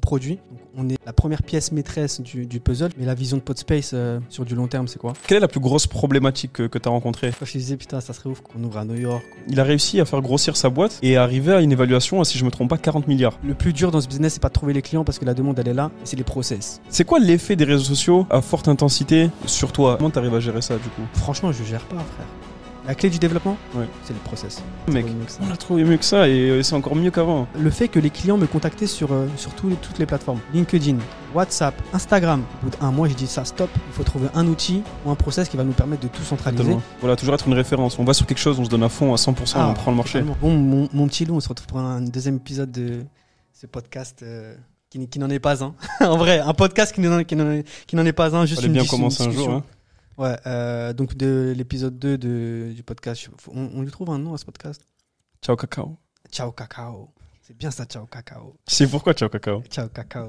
produit. Donc, on est la première pièce maîtresse du puzzle. Mais la vision de Podspace sur du long terme, c'est quoi? Quelle est la plus grosse problématique que tu as rencontrée? Quand je te disais, putain, ça serait ouf qu'on ouvre à New York. Il a réussi à faire grossir sa boîte et arriver à une évaluation, si je me trompe pas, 40 milliards. Le plus dur dans ce business, c'est pas de trouver les clients parce que la demande, elle est là. C'est les process. C'est quoi l'effet des réseaux sociaux à forte intensité sur toi? Comment tu arrives à gérer ça du coup? Franchement, je gère pas, frère. La clé du développement, Ouais. c'est le process. Mec, on l'a trouvé mieux que ça et c'est encore mieux qu'avant. Le fait que les clients me contactaient sur toutes les plateformes, LinkedIn, WhatsApp, Instagram, au bout d'un mois, j'ai dit ça, stop, il faut trouver un outil ou un process qui va nous permettre de tout centraliser. Totalement. Voilà, toujours être une référence. On va sur quelque chose, on se donne à fond, à 100%, on prend le marché. Totalement. Bon, mon petit loup, on se retrouve pour un deuxième épisode de ce podcast qui n'en est pas un. En vrai, un podcast qui n'en est pas un, juste Fallait une bien discussion. commencer un jour. Hein. Ouais, donc de l'épisode 2 du podcast, on lui trouve un nom à ce podcast. Ciao Cacao. Ciao Cacao. C'est bien ça, Ciao Cacao. Tu sais pourquoi Ciao Cacao? Ciao Cacao.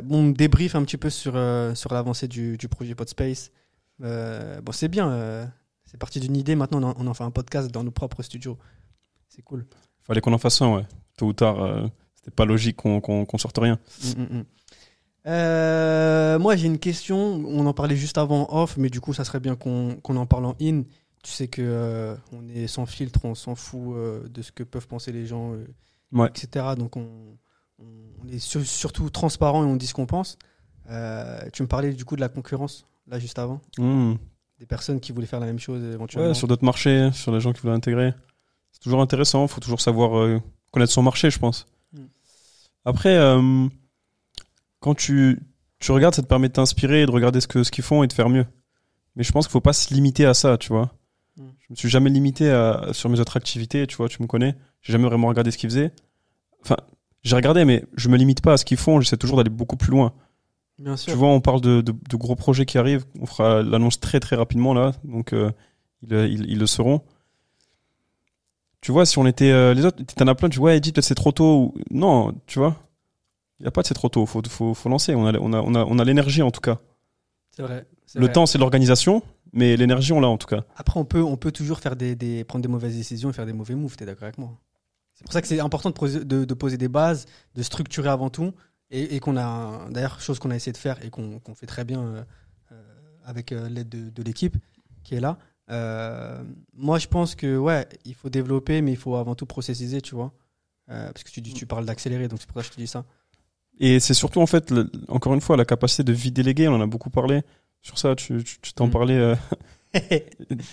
Bon, débrief un petit peu sur l'avancée du projet Podspace. Bon, c'est bien. C'est parti d'une idée. Maintenant, on en fait un podcast dans nos propres studios. C'est cool. Fallait qu'on en fasse un, ouais. Tôt ou tard, c'était pas logique qu'on sorte rien. Moi, j'ai une question. On en parlait juste avant off, mais du coup, ça serait bien qu'on en parle en in. Tu sais que on est sans filtre, on s'en fout de ce que peuvent penser les gens, Ouais. etc. Donc, on est surtout transparent et on dit ce qu'on pense. Tu me parlais du coup de la concurrence, là, juste avant. Des personnes qui voulaient faire la même chose éventuellement. Ouais, sur d'autres marchés, sur les gens qui voulaient intégrer. C'est toujours intéressant, il faut toujours savoir connaître son marché, je pense. Après, quand tu regardes, ça te permet de t'inspirer, de regarder ce qu'ils font et de faire mieux. Mais je pense qu'il ne faut pas se limiter à ça, tu vois. Je me suis jamais limité sur mes autres activités, tu vois, tu me connais. J'ai jamais vraiment regardé ce qu'ils faisaient. Enfin, j'ai regardé, mais je me limite pas à ce qu'ils font, j'essaie toujours d'aller beaucoup plus loin. Bien sûr. Tu vois, on parle de gros projets qui arrivent, on fera l'annonce très très rapidement là, donc ils le seront. Tu vois, si on était les autres, t'en as plein, tu vois, Edith, peut-être c'est trop tôt. Non, tu vois, il n'y a pas de c'est trop tôt, faut lancer, on a l'énergie en tout cas. C'est vrai. Le temps, c'est l'organisation, mais l'énergie, on l'a en tout cas. Après, on peut toujours faire prendre des mauvaises décisions et faire des mauvais moves, t'es d'accord avec moi? C'est pour ça que c'est important de poser des bases, de structurer avant tout, et qu'on a, d'ailleurs, chose qu'on a essayé de faire et qu'on fait très bien avec l'aide de l'équipe qui est là. Moi, je pense que, ouais, il faut développer, mais il faut avant tout processiser, tu vois. Parce que tu parles d'accélérer, donc c'est pour ça que je te dis ça. Et c'est surtout, en fait, encore une fois, la capacité de vie déléguée, on en a beaucoup parlé. Sur ça, tu t'en parlais.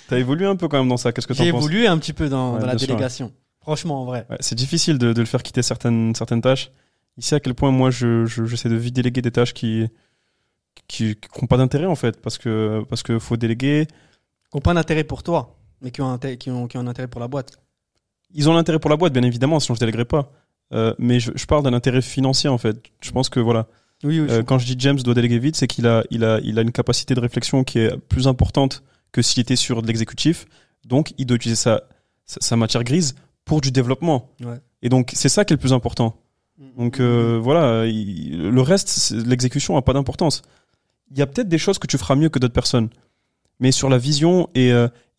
T'as évolué un peu quand même dans ça. Qu'est-ce que t'en penses? J'ai évolué un petit peu dans la sûr, délégation. Ouais. Franchement, en vrai. Ouais, c'est difficile de le faire quitter certaines tâches. Ici, à quel point moi, j'essaie de vie déléguer des tâches qui n'ont pas d'intérêt, en fait. Parce que faut déléguer. Qui n'ont pas d'intérêt pour toi, mais qui ont un intérêt pour la boîte. Ils ont l'intérêt pour la boîte, bien évidemment, sinon je ne déléguerai pas. Mais je parle d'un intérêt financier, en fait. Je pense que, voilà. Oui, quand je dis James doit déléguer vite, c'est qu'il a une capacité de réflexion qui est plus importante que s'il était sur de l'exécutif. Donc, il doit utiliser sa matière grise pour du développement. Ouais. Et donc, c'est ça qui est le plus important. Donc, voilà, le reste, l'exécution n'a pas d'importance. Il y a peut-être des choses que tu feras mieux que d'autres personnes. Mais sur la vision et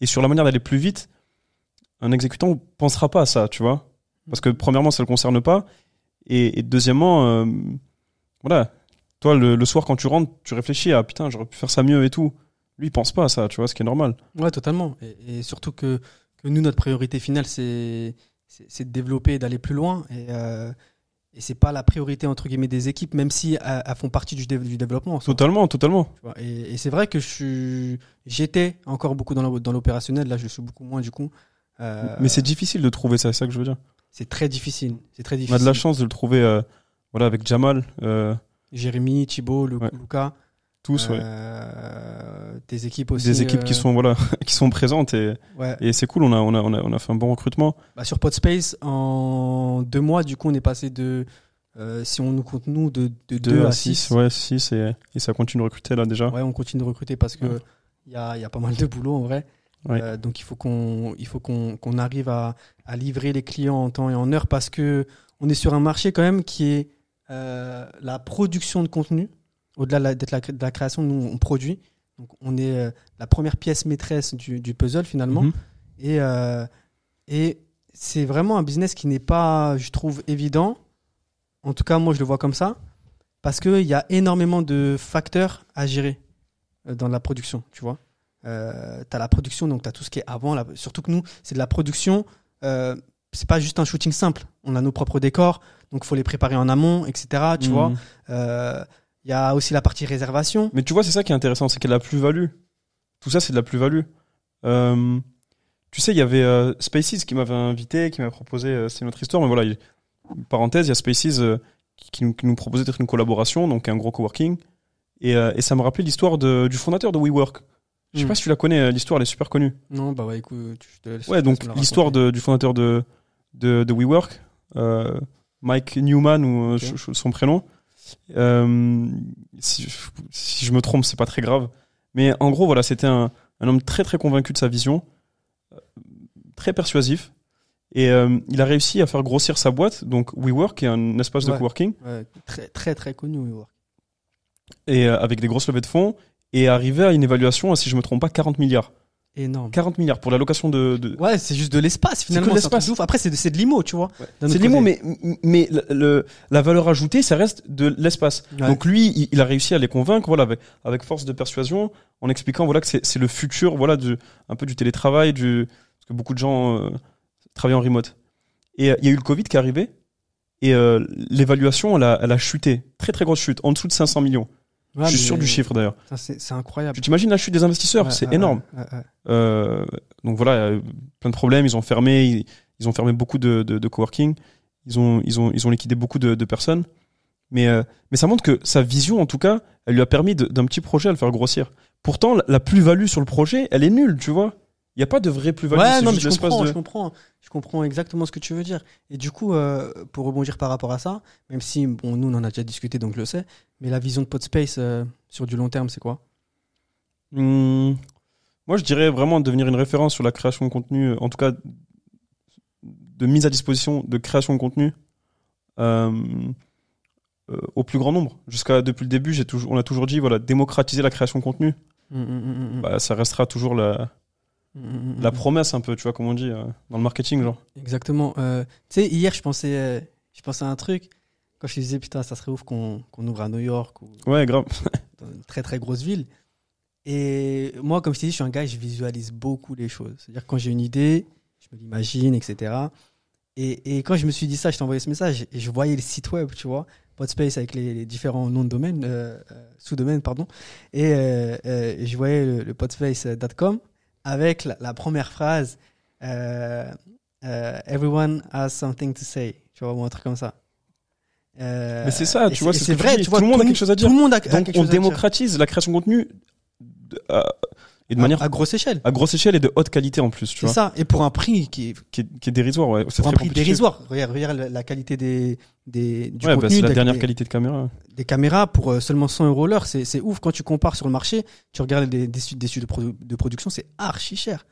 sur la manière d'aller plus vite, un exécutant ne pensera pas à ça, tu vois. Parce que, premièrement, ça ne le concerne pas. Et deuxièmement... voilà, toi le soir quand tu rentres, tu réfléchis à putain, j'aurais pu faire ça mieux et tout. Lui, il pense pas à ça, tu vois, ce qui est normal. Ouais, totalement. Et surtout que nous, notre priorité finale, c'est de développer et d'aller plus loin. Et c'est pas la priorité entre guillemets des équipes, même si elles font partie du développement. Totalement. Tu vois, et c'est vrai que j'étais encore beaucoup dans l'opérationnel. Là, je suis beaucoup moins du coup. Mais c'est difficile de trouver ça, c'est ça que je veux dire. C'est très difficile. On a de la chance de le trouver. Voilà, avec Jamal. Jérémy, Thibaut, Lucas. Tous, ouais. Tes équipes aussi. Des équipes qui sont présentes et c'est cool, on a fait un bon recrutement. Sur Podspace, en 2 mois, du coup, on est passé de, si on nous compte nous, de 2 à 6. Ouais, 6 et ça continue de recruter là déjà. Ouais, on continue de recruter parce que y a pas mal de boulot en vrai. Ouais. Donc il faut qu'on arrive à livrer les clients en temps et en heure parce que on est sur un marché quand même qui est la production de contenu. Au-delà de la création, nous on produit. Donc on est la première pièce maîtresse du puzzle finalement. Et c'est vraiment un business qui n'est pas, je trouve, évident En tout cas, moi, je le vois comme ça. Parce qu'il y a énormément de facteurs à gérer dans la production, tu vois. Tu as la production, donc tu as tout ce qui est avant. Surtout que nous, c'est de la production. C'est pas juste un shooting simple. On a nos propres décors, donc il faut les préparer en amont, etc. Tu vois. Il y a aussi la partie réservation. Mais tu vois, c'est ça qui est intéressant, c'est qu'il y a la plus-value. Tout ça, c'est de la plus-value. Tu sais, il y avait Spaces qui m'avait invité, qui m'avait proposé, c'est une autre histoire, mais voilà, parenthèse, il y a Spaces qui nous proposait d'être une collaboration, donc un gros coworking. Et ça me rappelait l'histoire du fondateur de WeWork. Je sais pas si tu la connais, l'histoire, elle est super connue. Non, bah ouais, écoute, je te laisse. Ouais, donc l'histoire du fondateur de WeWork, Mike Newman, ou Okay. son prénom. Si je me trompe, c'est pas très grave. Mais en gros, voilà, c'était un homme très très convaincu de sa vision, très persuasif. Et il a réussi à faire grossir sa boîte, donc WeWork, qui est un espace de coworking. Ouais, très très très connu WeWork. Et avec des grosses levées de fonds, et arriver à une évaluation, si je me trompe pas, 40 milliards. Énorme. 40 milliards pour la location de... Ouais, c'est juste de l'espace finalement. C'est que l'espace. Un truc de ouf. Après, c'est de l'IMO, tu vois. Ouais. C'est l'IMO, mais la valeur ajoutée, ça reste de l'espace. Ouais. Donc lui, il a réussi à les convaincre, voilà, avec force de persuasion, en expliquant, voilà, que c'est le futur, voilà, un peu du télétravail, parce que beaucoup de gens travaillent en remote. Et il y a eu le Covid qui est arrivé, et l'évaluation, elle a chuté, très très grosse chute, en dessous de 500 millions. Ouais, je suis sûr du chiffre d'ailleurs. C'est incroyable. Tu t'imagines la chute des investisseurs, c'est énorme. Donc voilà, il y a plein de problèmes, ils ont fermé beaucoup de coworking, ils ont liquidé beaucoup de personnes. Mais ça montre que sa vision, en tout cas, elle lui a permis d'un petit projet à le faire grossir. Pourtant, la plus-value sur le projet, elle est nulle, tu vois. Il n'y a pas de vraie plus-value. Ouais, non, mais je comprends exactement ce que tu veux dire. Et du coup, pour rebondir par rapport à ça, même si, bon, nous, on en a déjà discuté, donc je le sais, mais la vision de Podspace sur du long terme, c'est quoi ? Moi, je dirais vraiment devenir une référence sur la création de contenu, en tout cas, de mise à disposition de création de contenu au plus grand nombre. Depuis le début, on a toujours dit, voilà, démocratiser la création de contenu. Bah, ça restera toujours la promesse un peu, tu vois, comme on dit, dans le marketing, genre. Exactement. Tu sais, hier, je pensais à un truc. Quand je disais, putain, ça serait ouf qu'on ouvre à New York ou Ouais, grave. dans une très très grosse ville. Et moi, comme je t'ai dit, je suis un gars, je visualise beaucoup les choses. C'est-à-dire que quand j'ai une idée, je me l'imagine, etc. Et quand je me suis dit ça, je t'ai envoyé ce message et je voyais le site web, tu vois, Podspace avec les différents noms de domaine, sous-domaines, pardon. Et je voyais le podspace.com avec la première phrase Everyone has something to say, tu vois, ou un truc comme ça. Mais c'est ça, tu vois, c'est vrai, tu vois, tout le monde a quelque chose à dire. Tout le monde a Donc quelque chose on à dire. démocratise la création de contenu et de manière à grosse échelle. À grosse échelle et de haute qualité en plus, tu vois. C'est ça, et pour un prix qui est dérisoire, ouais. C'est pour un très prix compétitif. dérisoire. Regarde la qualité du Ouais, contenu. bah, c'est la dernière qualité de caméra. Des caméras pour seulement 100 € l'heure, c'est ouf. Quand tu compares sur le marché, tu regardes des studios de production, c'est archi cher.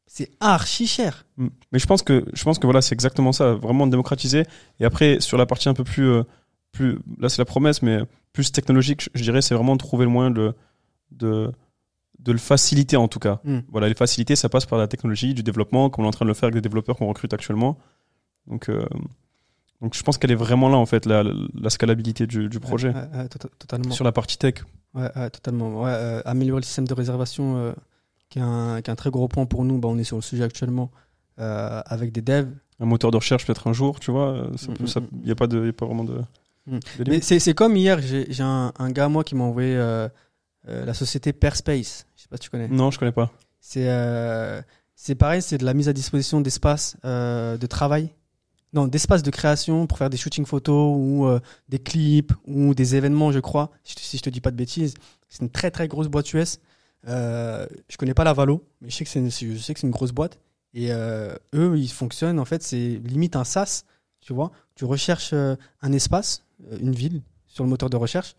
C'est archi cher. Mais je pense que voilà, c'est exactement ça, vraiment démocratiser. Et après, sur la partie un peu plus là c'est la promesse, mais plus technologique, je dirais, c'est vraiment de trouver le moyen de le faciliter en tout cas. Voilà, les facilités, ça passe par la technologie, du développement, comme on est en train de le faire avec des développeurs qu'on recrute actuellement. Donc je pense qu'elle est vraiment là en fait, la scalabilité du projet. Totalement. Sur la partie tech. Ouais, totalement. Ouais, améliorer le système de réservation, qui est un très gros point pour nous. Bah, on est sur le sujet actuellement avec des devs. Un moteur de recherche peut-être un jour, tu vois. Il y a pas vraiment de. Mais c'est comme hier, j'ai un gars moi qui m'a envoyé la société Pairspace. Je sais pas si tu connais. Non, je connais pas. C'est pareil, c'est de la mise à disposition d'espaces de travail. Non, d'espaces de création pour faire des shootings photos ou des clips ou des événements, je crois, si je te dis pas de bêtises. C'est une très très grosse boîte US. Je connais pas la Valo, mais je sais que c'est une grosse boîte. Et eux, ils fonctionnent, en fait, c'est limite un SaaS, tu vois. Tu recherches un espace, une ville, sur le moteur de recherche.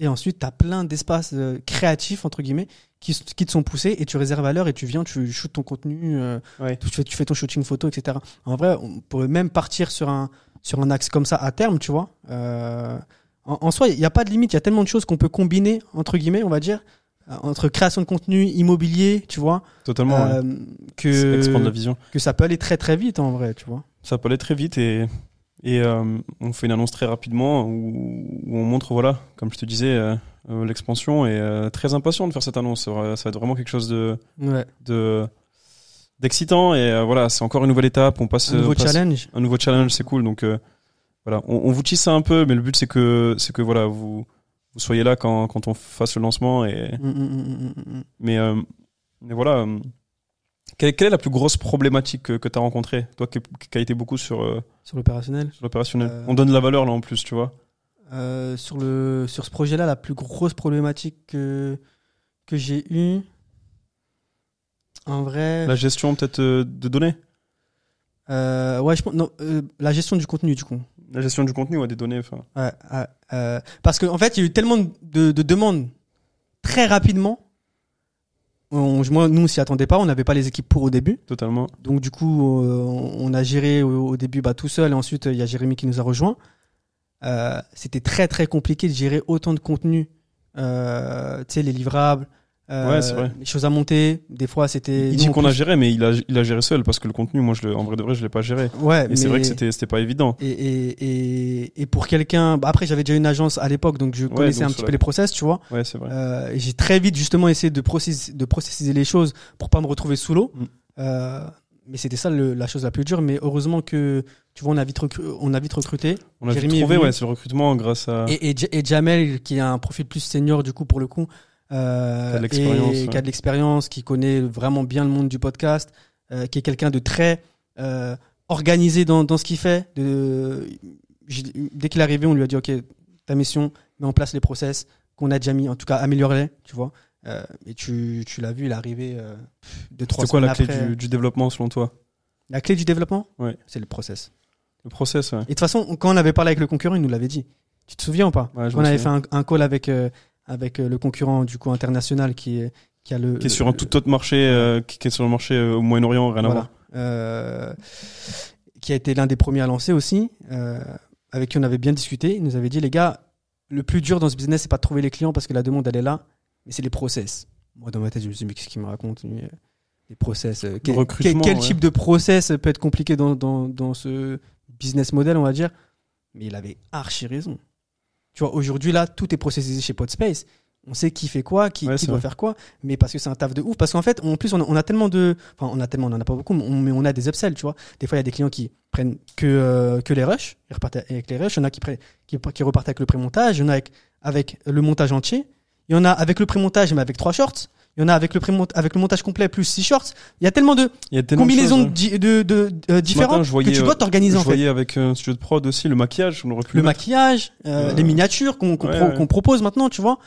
Et ensuite, tu as plein d'espaces créatifs, entre guillemets, qui te sont poussés et tu réserves à l'heure et tu viens, tu shootes ton contenu, tu fais ton shooting photo, etc. En vrai, on pourrait même partir sur un axe comme ça à terme, tu vois. En soi, il n'y a pas de limite, il y a tellement de choses qu'on peut combiner, entre guillemets, on va dire, entre création de contenu, immobilier, tu vois. Totalement, expandre la vision. Que ça peut aller très très vite, en vrai, tu vois. Ça peut aller très vite et Et on fait une annonce très rapidement où on montre, voilà, comme je te disais, l'expansion est très impatient de faire cette annonce. Ça va être vraiment quelque chose d'excitant et voilà, c'est encore une nouvelle étape. On passe un nouveau challenge. Un nouveau challenge, c'est cool. Donc voilà, on vous tisse ça un peu, mais le but c'est que voilà, vous soyez là quand on fasse le lancement et mais voilà. Quelle est la plus grosse problématique que tu as rencontrée, toi qui a été beaucoup sur l'opérationnel. Sur l'opérationnel. On donne de la valeur là en plus, tu vois. Sur ce projet-là, la plus grosse problématique que j'ai eue, en vrai. La gestion peut-être de données. Ouais, je pense non, la gestion du contenu du coup. La gestion du contenu, ouais, des données. Enfin. Ouais, parce qu'en fait, il y a eu tellement de demandes très rapidement. Nous, on s'y attendait pas, on n'avait pas les équipes pour au début. Totalement. Donc du coup, on a géré au début tout seul, et ensuite il y a Jérémy qui nous a rejoint. C'était très très compliqué de gérer autant de contenu, tu sais, les livrables, ouais, c'est vrai. les choses à monter. Des fois, c'était. Il dit qu'on a géré, mais il a géré seul parce que le contenu, moi, en vrai de vrai, je l'ai pas géré. Ouais. Et c'est vrai que c'était pas évident. Et pour quelqu'un, après, j'avais déjà une agence à l'époque, donc je connaissais un petit peu les process, tu vois. Ouais, c'est vrai. Et j'ai très vite justement essayé de processiser les choses pour pas me retrouver sous l'eau. Mais c'était ça la chose la plus dure. Mais heureusement que, tu vois, on a vite recruté. On a vite trouvé, ce recrutement grâce à. Et Jamel, qui a un profil plus senior, du coup, pour le coup. Qui a de l'expérience, qui connaît vraiment bien le monde du podcast, qui est quelqu'un de très organisé dans ce qu'il fait. Dès qu'il est arrivé, on lui a dit, OK, ta mission, mets en place les process qu'on a déjà mis, en tout cas, améliore-les, tu vois. Et tu l'as vu, il est arrivé 2-3 C'est quoi la clé après. du développement selon toi? La clé du développement, ouais. C'est le process. Le process, ouais. Et de toute façon, quand on avait parlé avec le concurrent, il nous l'avait dit. Tu te souviens ou pas? Ouais, on avait fait un call avec le concurrent du coup international qui est sur un tout autre marché, qui est sur le marché au Moyen-Orient, rien à voir. Qui a été l'un des premiers à lancer aussi, avec qui on avait bien discuté. Il nous avait dit, les gars, le plus dur dans ce business, c'est pas de trouver les clients parce que la demande elle est là, mais c'est les process. Moi dans ma tête, je me suis dit, mais qu'est-ce qu'il me raconte, les process, quel type de process peut être compliqué dans ce business model, on va dire. Mais il avait archi raison. Tu vois, aujourd'hui, là, tout est processisé chez Podspace. On sait qui fait quoi, qui doit faire quoi, mais parce que c'est un taf de ouf. Parce qu'en fait, en plus, on a tellement de. Enfin, on en a pas beaucoup, mais on a des upsells, tu vois. Des fois, il y a des clients qui prennent que les rushs, ils repartent avec les rushs. Il y en a qui repartent avec le pré-montage. Il y en a avec le montage entier. Il y en a avec le pré-montage, mais avec 3 shorts. Il y en a avec le montage complet plus 6 shorts. Il y a tellement de combinaisons différentes que tu dois t'organiser en fait. Je voyais avec un studio de prod aussi le maquillage. On aurait pu maquillage, les miniatures qu'on propose maintenant, tu vois.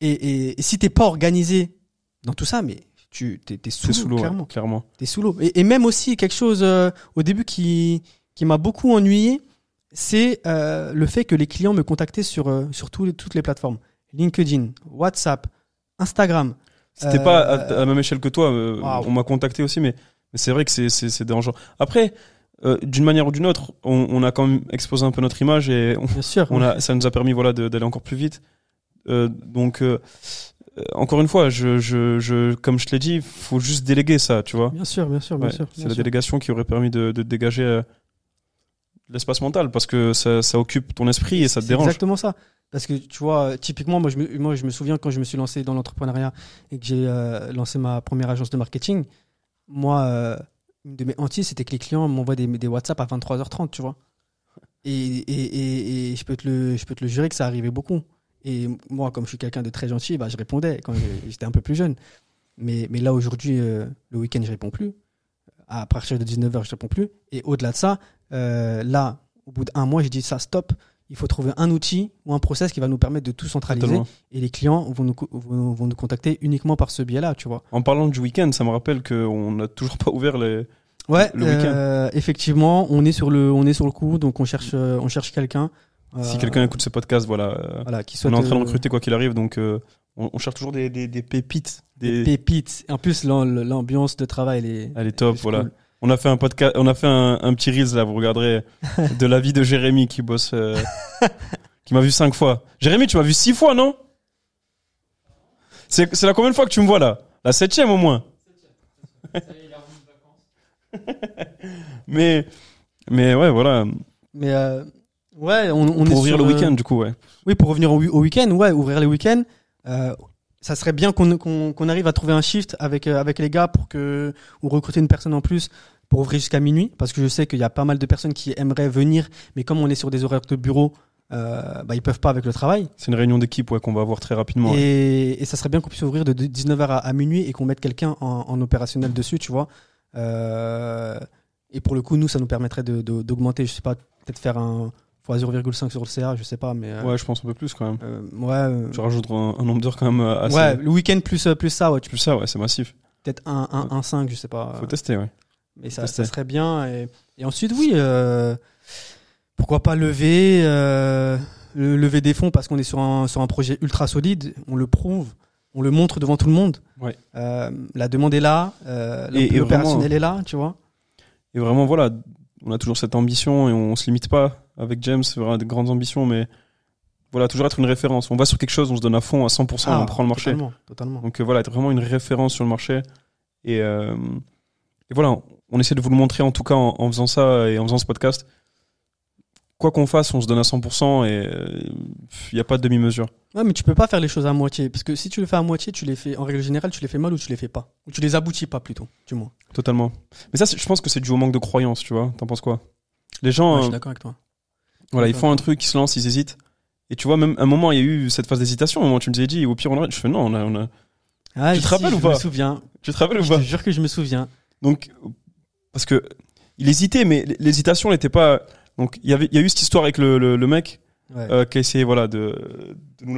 Et si t'es pas organisé dans tout ça, mais t'es sous l'eau, clairement. T'es sous l'eau. Et même aussi quelque chose au début qui m'a beaucoup ennuyé, c'est le fait que les clients me contactaient sur toutes les plateformes. LinkedIn, WhatsApp, Instagram. C'était pas à la même échelle que toi. On m'a contacté aussi, mais c'est vrai que c'est dérangeant. Après, d'une manière ou d'une autre, on a quand même exposé un peu notre image et bien sûr, ça nous a permis d'aller encore plus vite. Donc encore une fois, comme je te l'ai dit, faut juste déléguer ça, tu vois. Bien sûr. C'est la délégation qui aurait permis de dégager l'espace mental parce que ça occupe ton esprit et ça te dérange. C'est exactement ça. Parce que tu vois, typiquement, moi je me souviens quand je me suis lancé dans l'entrepreneuriat et que j'ai lancé ma première agence de marketing, moi, une de mes hantises, c'était que les clients m'envoient des WhatsApp à 23h30, tu vois. Et je peux te le jurer que ça arrivait beaucoup. Et moi, comme je suis quelqu'un de très gentil, je répondais quand j'étais un peu plus jeune. Mais là, aujourd'hui, le week-end, je réponds plus. À partir de 19h, je réponds plus. Et au-delà de ça, là, au bout d'1 mois, j'ai dit ça, stop. Il faut trouver un outil ou un process qui va nous permettre de tout centraliser. Totalement. Et les clients vont nous contacter uniquement par ce biais-là, tu vois. En parlant du week-end, ça me rappelle qu'on n'a toujours pas ouvert le week-end. Effectivement, on est sur le coup, donc on cherche quelqu'un. Si quelqu'un écoute ce podcast, voilà qui souhaite, on est en train de recruter quoi qu'il arrive, donc on cherche toujours des pépites. Des pépites. En plus, l'ambiance de travail, elle est top, voilà. Cool. On a fait un podcast, on a fait un petit reels là, vous regarderez, de la vie de Jérémy qui bosse, qui m'a vu 5 fois. Jérémy, tu m'as vu 6 fois, non? C'est la combien de fois que tu me vois là? La 7e au moins. mais ouais, voilà. Mais ouais, on Pour est ouvrir sur, le week-end, du coup, ouais. Oui, pour revenir au week-end, ouais, ouvrir les week-ends. Ça serait bien qu'on arrive à trouver un shift avec les gars ou recruter une personne en plus pour ouvrir jusqu'à minuit, parce que je sais qu'il y a pas mal de personnes qui aimeraient venir, mais comme on est sur des horaires de bureau, ils peuvent pas avec le travail. C'est une réunion d'équipe, ouais, qu'on va avoir très rapidement. Ouais. Et ça serait bien qu'on puisse ouvrir de 19h à minuit et qu'on mette quelqu'un en opérationnel dessus, tu vois. Et pour le coup, nous, ça nous permettrait d'augmenter, je sais pas, peut-être faire un fois 0,5 sur le CA, je sais pas, mais Ouais, je pense un peu plus quand même. ouais. Tu rajoutes un nombre d'heures quand même assez. Ouais, le week-end plus ça, ouais. Plus ça, ouais, c'est massif. Peut-être un 5, je sais pas. Faut tester, ouais. Mais ça serait bien. Et ensuite, oui, pourquoi pas lever des fonds parce qu'on est sur un projet ultra solide. On le prouve, on le montre devant tout le monde. Ouais. La demande est là, l'opérationnel est là, tu vois. Et vraiment, voilà, on a toujours cette ambition et on se limite pas avec James, c'est vraiment de grandes ambitions, mais voilà, toujours être une référence. On va sur quelque chose, on se donne à fond, à 100%, et on prend le marché. Totalement. Donc voilà, être vraiment une référence sur le marché. Et voilà, on essaie de vous le montrer en tout cas en faisant ça et en faisant ce podcast. Quoi qu'on fasse, on se donne à 100% et il n'y a pas de demi-mesure. Ouais, mais tu peux pas faire les choses à moitié. Parce que si tu le fais à moitié, tu les fais, en règle générale, tu les fais mal ou tu les fais pas. Ou tu les aboutis pas plutôt, du moins. Totalement. Mais ça, je pense que c'est dû au manque de croyance, tu vois. T'en penses quoi? Les gens, Ouais, je suis d'accord avec toi. Voilà, ils font un truc, ils se lancent, ils hésitent. Et tu vois, même à un moment, il y a eu cette phase d'hésitation. À un moment, tu me disais, dit, au pire, on arrête. Je fais, non, on a... Ah, tu te rappelles ou pas? Je me souviens. Tu te rappelles ou Je pas? te jure que je me souviens. Donc, parce que il hésitait, mais l'hésitation n'était pas. Donc, il y a eu cette histoire avec le mec qui a essayé, voilà, de nous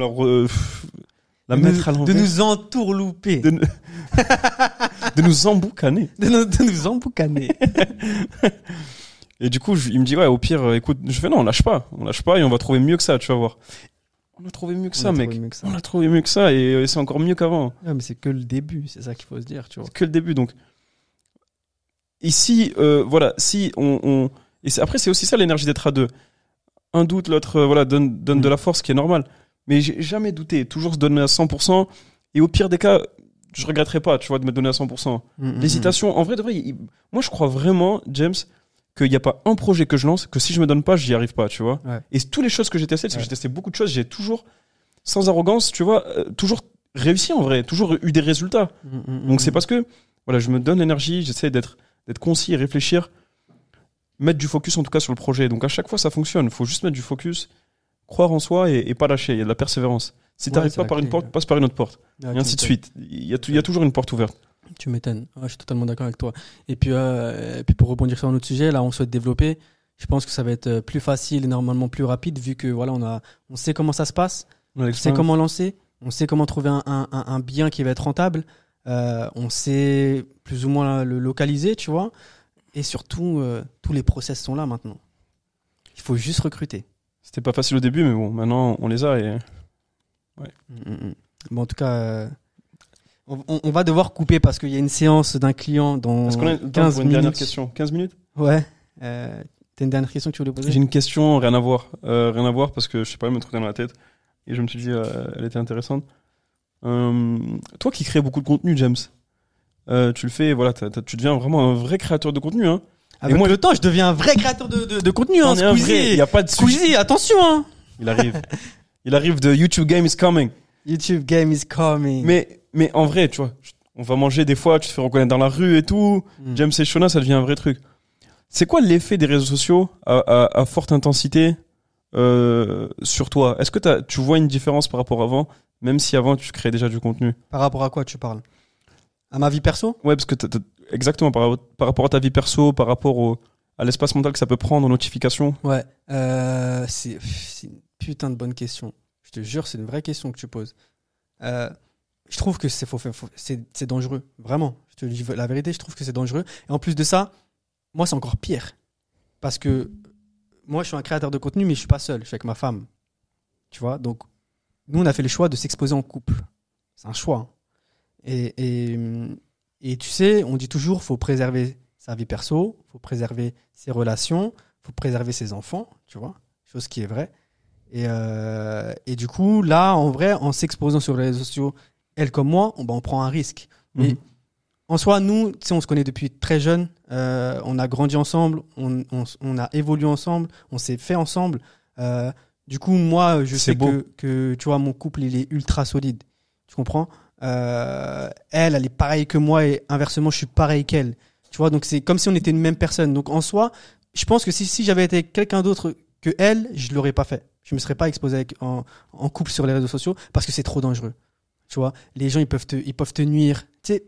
la mettre à l'envers. De nous entourlouper. De nous emboucaner. De nous emboucaner. Et du coup, il me dit, ouais, au pire, écoute, je fais non, on lâche pas et on va trouver mieux que ça, tu vas voir. On a trouvé mieux que ça, mec. On a trouvé mieux que ça et c'est encore mieux qu'avant. Ouais, mais c'est que le début, c'est ça qu'il faut se dire, tu vois. C'est que le début, donc. Ici, voilà, si on et après, c'est aussi ça l'énergie d'être à deux. Un doute, l'autre, voilà, donne de la force, ce qui est normal. Mais j'ai jamais douté, toujours se donner à 100%. Et au pire des cas, je regretterai pas, tu vois, de me donner à 100%. L'hésitation, en vrai, de vrai, moi, je crois vraiment, James, qu'il n'y a pas un projet que je lance, que si je me donne pas, j'y arrive pas, tu vois. Ouais. Et toutes les choses que j'ai testées, parce que j'ai testé beaucoup de choses, j'ai toujours, sans arrogance, tu vois, toujours réussi en vrai, toujours eu des résultats. Donc c'est parce que, voilà, je me donne l'énergie, j'essaie d'être concis et réfléchir, mettre du focus en tout cas sur le projet. Donc à chaque fois, ça fonctionne. Il faut juste mettre du focus, croire en soi et pas lâcher. Il y a de la persévérance. Si t'arrives pas par une porte, passe par une autre porte. Et ainsi de suite. Il y a toujours une porte ouverte. Tu m'étonnes. Ouais, je suis totalement d'accord avec toi. Et puis pour rebondir sur un autre sujet, là, on souhaite développer. Je pense que ça va être plus facile et normalement plus rapide vu que voilà, on sait comment ça se passe, on sait comment lancer, on sait comment trouver un bien qui va être rentable, on sait plus ou moins le localiser, tu vois. Et surtout, tous les process sont là maintenant. Il faut juste recruter. C'était pas facile au début, mais bon, maintenant on les a et ouais. Bon, en tout cas. On va devoir couper parce qu'il y a une séance d'un client dans 15 minutes. Une dernière question. 15 minutes? Ouais. T'as une dernière question que tu voulais poser? J'ai une question, rien à voir. Rien à voir parce que je sais pas, elle me trottait dans la tête. Et je me suis dit, elle était intéressante. Toi qui crées beaucoup de contenu, James, tu le fais, voilà, tu deviens vraiment un vrai créateur de contenu. Hein. Avec moi, le temps, je deviens un vrai créateur de contenu. Hein, Squeezie. Il n'y a pas de Squeezie, attention. Hein. Il arrive de YouTube Game is coming. YouTube Game is coming. Mais en vrai, tu vois, on va manger des fois, tu te fais reconnaître dans la rue et tout. James et Shona, ça devient un vrai truc. C'est quoi l'effet des réseaux sociaux à forte intensité sur toi? Est-ce que tu vois une différence par rapport à avant, même si avant tu créais déjà du contenu? Par rapport à quoi tu parles? À ma vie perso? Ouais, parce que exactement, par rapport à ta vie perso, par rapport à l'espace mental que ça peut prendre aux notifications. Ouais, c'est une putain de bonne question. Je te jure, c'est une vraie question que tu poses. Je trouve que c'est dangereux, vraiment. Je te dis la vérité, je trouve que c'est dangereux. Et en plus de ça, moi, c'est encore pire. Parce que moi, je suis un créateur de contenu, mais je suis pas seul. Je suis avec ma femme. Tu vois? Donc, nous, on a fait le choix de s'exposer en couple. C'est un choix. Et tu sais, on dit toujours, faut préserver sa vie perso, faut préserver ses relations, faut préserver ses enfants, tu vois? Chose qui est vraie. Et du coup, là, en vrai, en s'exposant sur les réseaux sociaux, elle comme moi, on prend un risque. Mais en soi, nous, tu sais, on se connaît depuis très jeune. On a grandi ensemble, on a évolué ensemble, on s'est fait ensemble. Du coup, moi, je sais que tu vois, mon couple, il est ultra solide. Tu comprends? Elle est pareille que moi et inversement, je suis pareil qu'elle. Tu vois, donc c'est comme si on était une même personne. Donc en soi, je pense que si j'avais été quelqu'un d'autre que elle, je l'aurais pas fait. Je me serais pas exposé en couple sur les réseaux sociaux parce que c'est trop dangereux. Tu vois, les gens ils peuvent te nuire. Tu sais,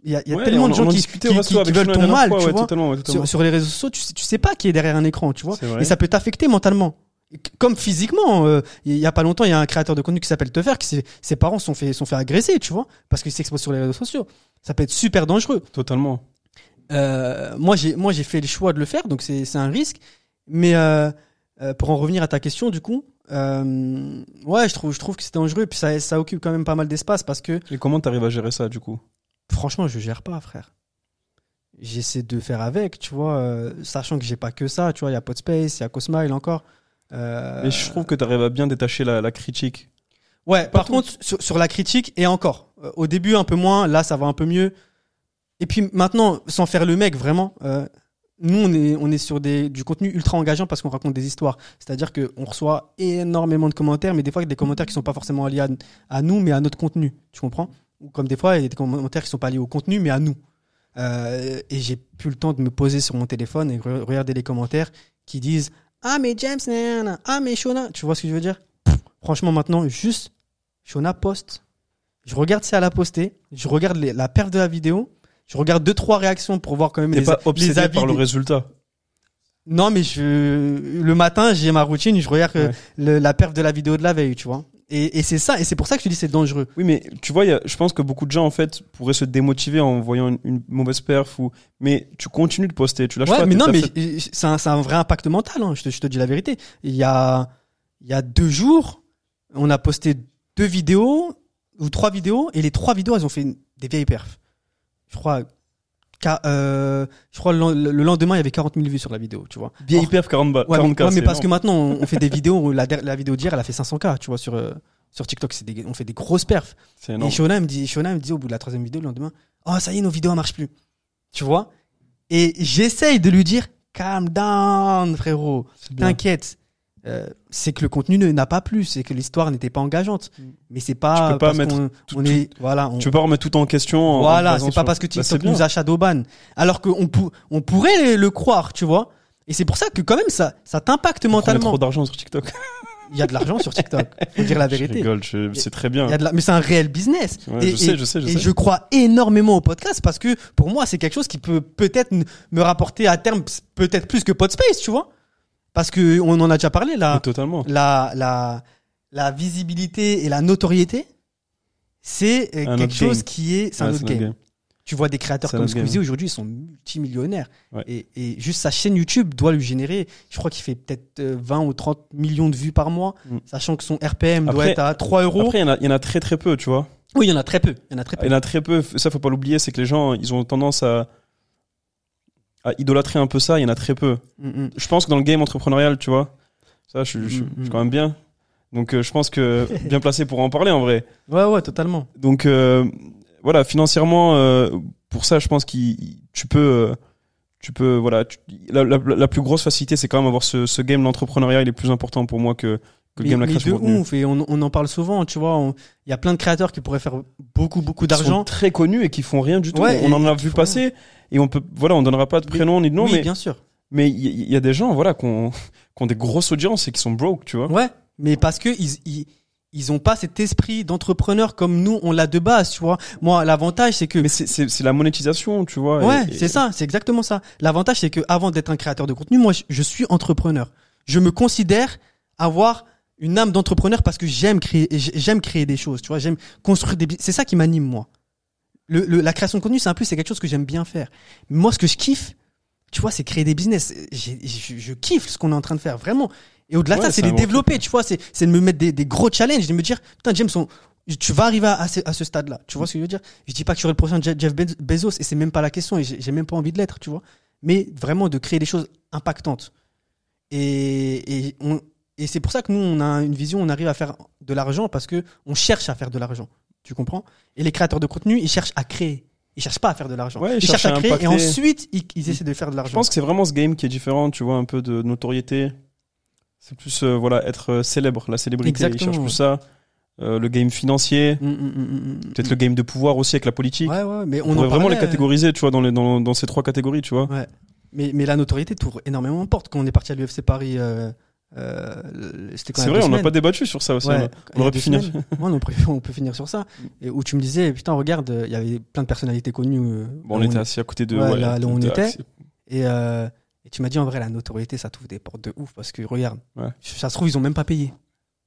il y a tellement de gens qui veulent ton mal, tu vois. Totalement. Sur les réseaux sociaux, tu sais pas qui est derrière un écran, tu vois. Et ça peut t'affecter mentalement. Comme physiquement, il y a pas longtemps, il y a un créateur de contenu qui s'appelle Tefer, qui ses parents sont fait agresser, tu vois, parce qu'il s'expose sur les réseaux sociaux. Ça peut être super dangereux. Totalement. Moi j'ai fait le choix de le faire, donc c'est un risque. Mais pour en revenir à ta question, du coup, ouais, je trouve que c'est dangereux, et puis ça occupe quand même pas mal d'espace parce que. Et comment t'arrives à gérer ça, du coup? Franchement, je gère pas, frère. J'essaie de faire avec, tu vois, sachant que j'ai pas que ça, tu vois, il y a Podspace, il y a Cosmile encore. Mais je trouve que t'arrives à bien détacher la critique. Ouais, par contre, sur la critique, et encore, au début un peu moins, là ça va un peu mieux. Et puis maintenant, sans faire le mec, vraiment, nous on est sur du contenu ultra engageant parce qu'on raconte des histoires. C'est-à-dire qu'on reçoit énormément de commentaires, mais des fois des commentaires qui sont pas forcément liés à nous, mais à notre contenu. Tu comprends? Ou comme des fois, il y a des commentaires qui sont pas liés au contenu, mais à nous. Et j'ai plus le temps de me poser sur mon téléphone et regarder les commentaires qui disent ah mais James, ah mais Shona, tu vois ce que je veux dire? Franchement maintenant, juste Shona poste, je regarde si elle a posté, je regarde la perf de la vidéo, je regarde 2-3 réactions pour voir quand même les avis par le résultat. Non mais le matin j'ai ma routine, je regarde la perf de la vidéo de la veille, tu vois. Et c'est ça, et c'est pour ça que je te dis c'est dangereux. Oui, mais tu vois, je pense que beaucoup de gens en fait pourraient se démotiver en voyant une mauvaise perf mais tu continues de poster, tu lâches pas. Mais non, mais c'est un vrai impact mental. Hein, je te dis la vérité. Il y a 2 jours, on a posté 2 vidéos ou 3 vidéos, et les 3 vidéos elles ont fait des vieilles perfs. Je crois le lendemain il y avait 40 000 vues sur la vidéo, tu vois. Vieille perf 40K. Ouais, mais parce que maintenant on fait des vidéos où la vidéo d'hier elle a fait 500K, tu vois, sur TikTok, on fait des grosses perfs. Et Shona me dit au bout de la 3e vidéo le lendemain, oh ça y est, nos vidéos elles marchent plus. Tu vois? Et j'essaye de lui dire calm down frérot, t'inquiète. C'est que le contenu n'a pas plu, c'est que l'histoire n'était pas engageante. Mais c'est pas, tu peux pas parce mettre qu'on est, voilà. Tu peux pas remettre tout en question. Voilà, c'est pas parce que TikTok nous a shadowban. Alors qu'on pourrait le croire, tu vois. Et c'est pour ça que quand même ça t'impacte mentalement. Il y a trop d'argent sur TikTok. Il y a de l'argent sur TikTok. Faut dire la vérité. Je rigole, c'est très bien. Mais c'est un réel business. Ouais, je sais. Et je crois énormément au podcast parce que pour moi c'est quelque chose qui peut peut-être me rapporter à terme peut-être plus que Podspace, tu vois. Parce que on en a déjà parlé là. Totalement. La visibilité et la notoriété, c'est quelque chose c'est un autre game. Tu vois des créateurs comme Squeezie aujourd'hui, ils sont multimillionnaires. Ouais. Et juste sa chaîne YouTube doit lui générer, je crois qu'il fait peut-être 20 ou 30 millions de vues par mois, sachant que son RPM doit être à 3 €. Après, il y en a très très peu, tu vois. Oui, il y en a très peu. Ça, faut pas l'oublier, c'est que les gens, ils ont tendance à idolâtrer un peu ça, il y en a très peu. Je pense que dans le game entrepreneurial, tu vois, ça, je suis quand même bien. Donc, je pense que bien placé pour en parler, en vrai. Ouais, totalement. Donc, voilà, financièrement, pour ça, je pense que tu peux, voilà, la plus grosse facilité, c'est quand même avoir ce game, l'entrepreneuriat, il est plus important pour moi que le game de la création de contenu. Ouf, et on en parle souvent, tu vois. Il y a plein de créateurs qui pourraient faire beaucoup d'argent. Ils sont très connus et qui font rien du tout. Ouais, on en a vu passer. Et on donnera pas de prénom ni de nom, oui, bien sûr. Mais il y a des gens, voilà, qui ont des grosses audiences et qui sont broke, tu vois. Ouais, mais parce que ils ont pas cet esprit d'entrepreneur comme nous, on l'a de base, tu vois. Moi, l'avantage, c'est que... Mais c'est la monétisation, tu vois. Ouais, c'est ça, c'est exactement ça. L'avantage, c'est que avant d'être un créateur de contenu, moi, je suis entrepreneur. Je me considère avoir une âme d'entrepreneur parce que j'aime créer des choses, tu vois. J'aime construire c'est ça qui m'anime, moi. La création de contenu, c'est quelque chose que j'aime bien faire. Mais moi, ce que je kiffe, tu vois, c'est créer des business. Je kiffe ce qu'on est en train de faire, vraiment. Et au-delà de ça, c'est les développer, tu vois. C'est de me mettre des gros challenges, de me dire, putain, James, tu vas arriver à ce stade-là. Tu vois ce que je veux dire? Je dis pas que tu aurais le prochain Jeff Bezos, et c'est même pas la question, et j'ai même pas envie de l'être, tu vois. Mais vraiment de créer des choses impactantes. Et c'est pour ça que nous, on a une vision, on arrive à faire de l'argent parce que on cherche à faire de l'argent. Tu comprends? Et les créateurs de contenu, ils cherchent à créer. Ils cherchent pas à faire de l'argent. Ouais, ils cherchent à créer et impacter. ensuite ils essaient de faire de Je l'argent. pense que c'est vraiment ce game qui est différent, tu vois, un peu de notoriété. C'est plus, voilà, être célèbre, la célébrité. Exactement. Ils cherchent plus ça. Le game financier, peut-être le game de pouvoir aussi avec la politique. Ouais, mais On on pourrait en vraiment les parlait, catégoriser, tu vois, dans ces 3 catégories, tu vois. Ouais. Mais la notoriété t'ouvre énormément de portes. Quand on est parti à l'UFC Paris, c'était quand C'est même vrai, 2 on n'a semaines. pas débattu sur ça aussi. Ouais, On aurait pu finir. Ouais, on peut finir sur ça. Et où tu me disais, putain, regarde, il y avait plein de personnalités connues. Bon, on était assis à côté de. Ouais, là où on était. assis. Et tu m'as dit, en vrai, la notoriété, ça t'ouvre des portes de ouf. Parce que, regarde, Ouais. ça se trouve, ils ont même pas payé.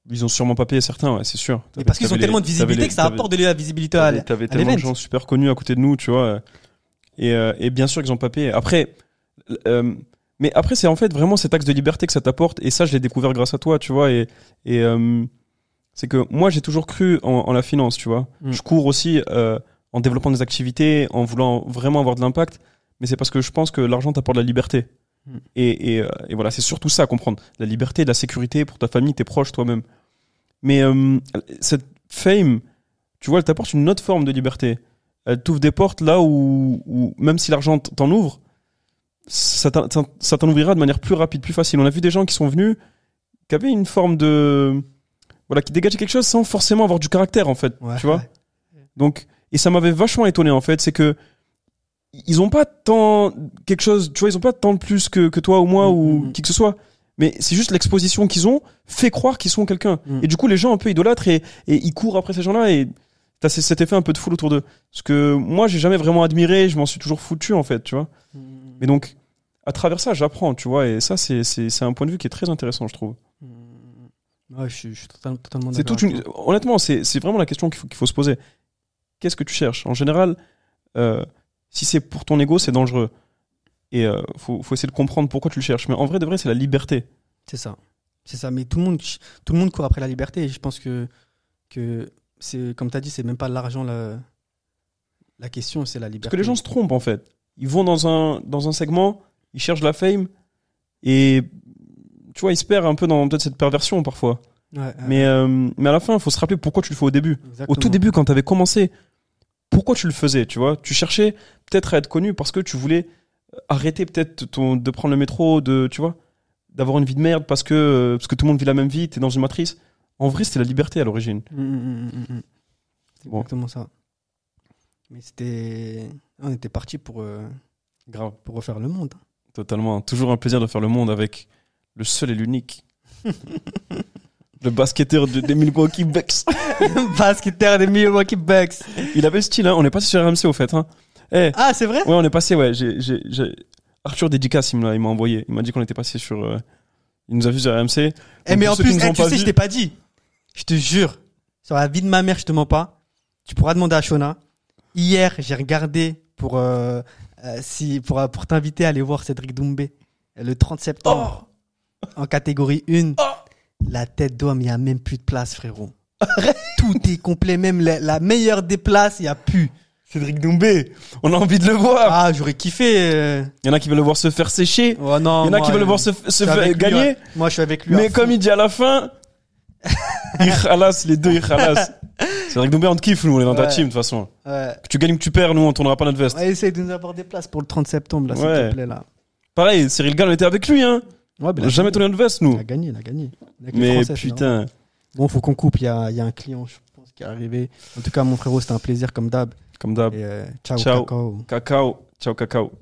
Ils ont sûrement pas payé certains, ouais, c'est sûr. Mais parce qu'ils ont tellement de visibilité que ça apporte de la visibilité à T'avais tellement de gens super connus à côté de nous, tu vois. Et bien sûr qu'ils ont pas payé. Après, mais après, c'est en fait vraiment cet axe de liberté que ça t'apporte. Et ça, je l'ai découvert grâce à toi, tu vois. C'est que moi, j'ai toujours cru en la finance, tu vois. Je cours aussi en développant des activités, en voulant vraiment avoir de l'impact. Mais c'est parce que je pense que l'argent t'apporte de la liberté. Et voilà, c'est surtout ça à comprendre. La liberté, de la sécurité pour ta famille, tes proches, toi-même. Mais cette fame, tu vois, elle t'apporte une autre forme de liberté. Elle t'ouvre des portes là où même si l'argent t'en ouvre, ça t'en ouvrira de manière plus rapide, plus facile. On a vu des gens qui sont venus, qui avaient une forme de... Voilà, qui dégageaient quelque chose sans forcément avoir du caractère, en fait. Ouais, tu vois. ouais. Donc, et ça m'avait vachement étonné, en fait. C'est que ils ont pas tant quelque chose, tu vois, ils ont pas tant de plus que toi ou moi ou qui que ce soit. Mais c'est juste l'exposition qu'ils ont fait croire qu'ils sont quelqu'un. Et du coup, les gens un peu idolâtrent et ils courent après ces gens-là et t'as cet effet un peu de foule autour d'eux. Ce que moi, j'ai jamais vraiment admiré, je m'en suis toujours foutu, en fait, tu vois. Mais donc, à travers ça, j'apprends, tu vois. Et ça, c'est un point de vue qui est très intéressant, je trouve. Ouais, je suis totalement C'est d'accord. honnêtement, c'est vraiment la question qu'il faut se poser. Qu'est-ce que tu cherches? En général, si c'est pour ton ego, c'est dangereux. Et faut essayer de comprendre pourquoi tu le cherches. Mais en vrai, de vrai, c'est la liberté. C'est ça. Mais tout le monde court après la liberté. Et je pense que c'est, comme tu as dit, c'est même pas l'argent la question, c'est la liberté. Parce que les gens se trompent, en fait. Ils vont dans un segment, ils cherchent la fame, et tu vois, ils se perdent un peu dans peut-être cette perversion parfois. Ouais, mais à la fin, il faut se rappeler pourquoi tu le fais au début. exactement. Au tout début, quand tu avais commencé, pourquoi tu le faisais, tu vois? Tu cherchais peut-être à être connu parce que tu voulais arrêter peut-être de prendre le métro, tu vois, d'avoir une vie de merde parce que tout le monde vit la même vie, t'es dans une matrice. En vrai, c'était la liberté à l'origine. C'est Bon. exactement ça. Mais on était parti pour Grave. refaire le monde. Totalement. Toujours un plaisir de faire le monde avec le seul et l'unique. Le basketteur des Milwaukee Bucks. Basketteur des Milwaukee Bucks. Il avait le style, hein. On est passé sur RMC au fait, hein. Ah, c'est vrai? Ouais, on est passé, ouais. Arthur Dédicace, il m'a envoyé. Il m'a dit qu'on était passé sur. Il nous a vu sur RMC. Mais en plus, tu sais, vu... je t'ai pas dit. Je te jure. Sur la vie de ma mère, je te mens pas. Tu pourras demander à Shona. Hier, j'ai regardé pour t'inviter à aller voir Cédric Doumbé le 30 septembre en catégorie 1. La tête d'homme, il n'y a même plus de place, frérot. Tout est complet, même la meilleure des places, il n'y a plus. Cédric Doumbé, on a envie de le voir. Ah, j'aurais kiffé. Il y en a qui veulent le voir se faire sécher. Oh non, Il y en a qui veulent le voir se faire gagner. Moi, je suis avec lui. Mais comme il dit à la fin, il khalass, les deux, il khalass. Cédric Doumbé, on te kiffe, nous, on est dans ta team, de toute façon. Ouais. Que tu gagnes ou que tu perds, nous, on tournera pas notre veste. Ouais, essaye de nous avoir des places pour le 30 septembre, là, s'il te plaît, là. Pareil, Cyril Gall, on était avec lui, hein. Ouais, On n'a jamais tourné notre veste, nous. Il a gagné. Avec les Mais Français, putain. Bon, faut qu'on coupe. Il y a un client, je pense, qui est arrivé. En tout cas, mon frérot, c'était un plaisir comme d'hab. Comme d'hab. Et ciao, Ciao. cacao. Cacao. Ciao, cacao.